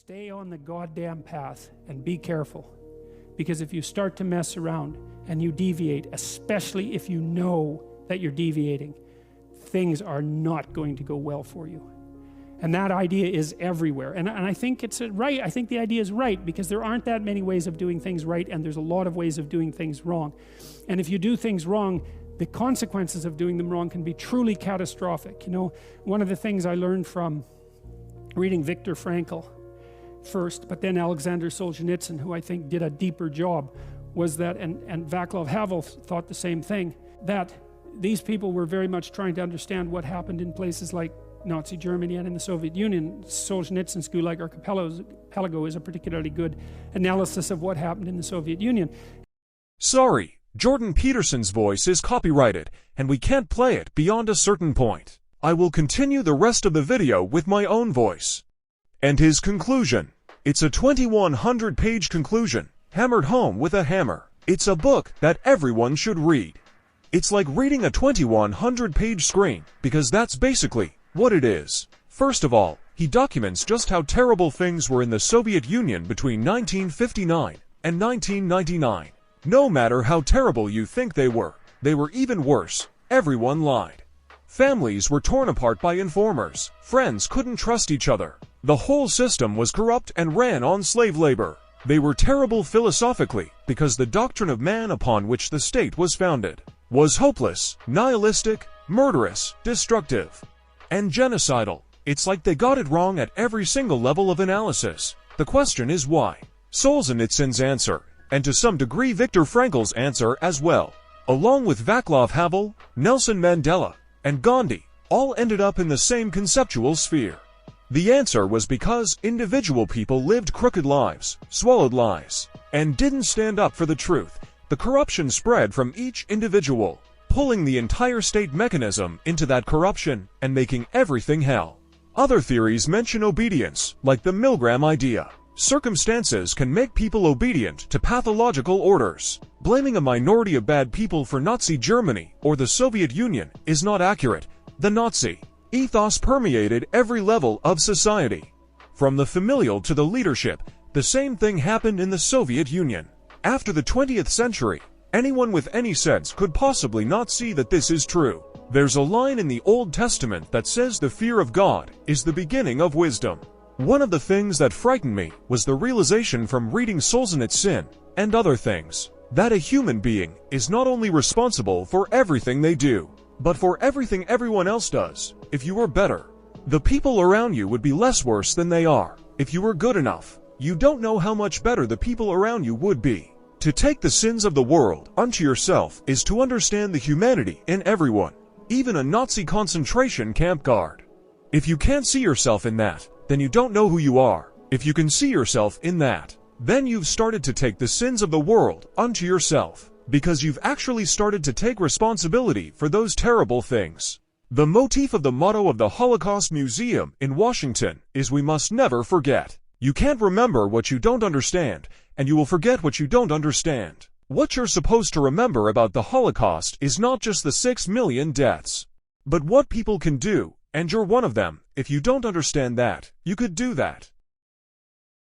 Stay on the goddamn path and be careful. Because if you start to mess around and you deviate, especially if you know that you're deviating, things are not going to go well for you. And that idea is everywhere. And I think it's right. I think the idea is right, because there aren't that many ways of doing things right, and there's a lot of ways of doing things wrong. And if you do things wrong, the consequences of doing them wrong can be truly catastrophic. You know, one of the things I learned from reading Viktor Frankl first, but then Alexander Solzhenitsyn, who I think did a deeper job, was that, and Václav Havel thought the same thing, that these people were very much trying to understand what happened in places like Nazi Germany and in the Soviet Union. Solzhenitsyn's Gulag Archipelago is a particularly good analysis of what happened in the Soviet Union. Sorry, Jordan Peterson's voice is copyrighted, and we can't play it beyond a certain point. I will continue the rest of the video with my own voice. And his conclusion. It's a 2100-page conclusion, hammered home with a hammer. It's a book that everyone should read. It's like reading a 2100-page screen, because that's basically what it is. First of all, he documents just how terrible things were in the Soviet Union between 1959 and 1999. No matter how terrible you think they were even worse. Everyone lied. Families were torn apart by informers. Friends couldn't trust each other. The whole system was corrupt and ran on slave labor. They were terrible philosophically, because the doctrine of man upon which the state was founded was hopeless, nihilistic, murderous, destructive, and genocidal. It's like they got it wrong at every single level of analysis. The question is why? Solzhenitsyn's answer, and to some degree Viktor Frankl's answer as well, along with Václav Havel, Nelson Mandela, and Gandhi, all ended up in the same conceptual sphere. The answer was because individual people lived crooked lives, swallowed lies, and didn't stand up for the truth. The corruption spread from each individual, pulling the entire state mechanism into that corruption and making everything hell. Other theories mention obedience, like the Milgram idea. Circumstances can make people obedient to pathological orders. Blaming a minority of bad people for Nazi Germany or the Soviet Union is not accurate. The Nazi ethos permeated every level of society. From the familial to the leadership, the same thing happened in the Soviet Union. After the 20th century, anyone with any sense could possibly not see that this is true. There's a line in the Old Testament that says the fear of God is the beginning of wisdom. One of the things that frightened me was the realization from reading Solzhenitsyn and other things, that a human being is not only responsible for everything they do, but for everything everyone else does. If you were better, the people around you would be less worse than they are. If you were good enough, you don't know how much better the people around you would be. To take the sins of the world unto yourself is to understand the humanity in everyone, even a Nazi concentration camp guard. If you can't see yourself in that, then you don't know who you are. If you can see yourself in that, then you've started to take the sins of the world unto yourself, because you've actually started to take responsibility for those terrible things. The motif of the motto of the Holocaust Museum in Washington is "We must never forget." You can't remember what you don't understand, and you will forget what you don't understand. What you're supposed to remember about the Holocaust is not just the 6 million deaths, but what people can do, and you're one of them. If you don't understand that, you could do that.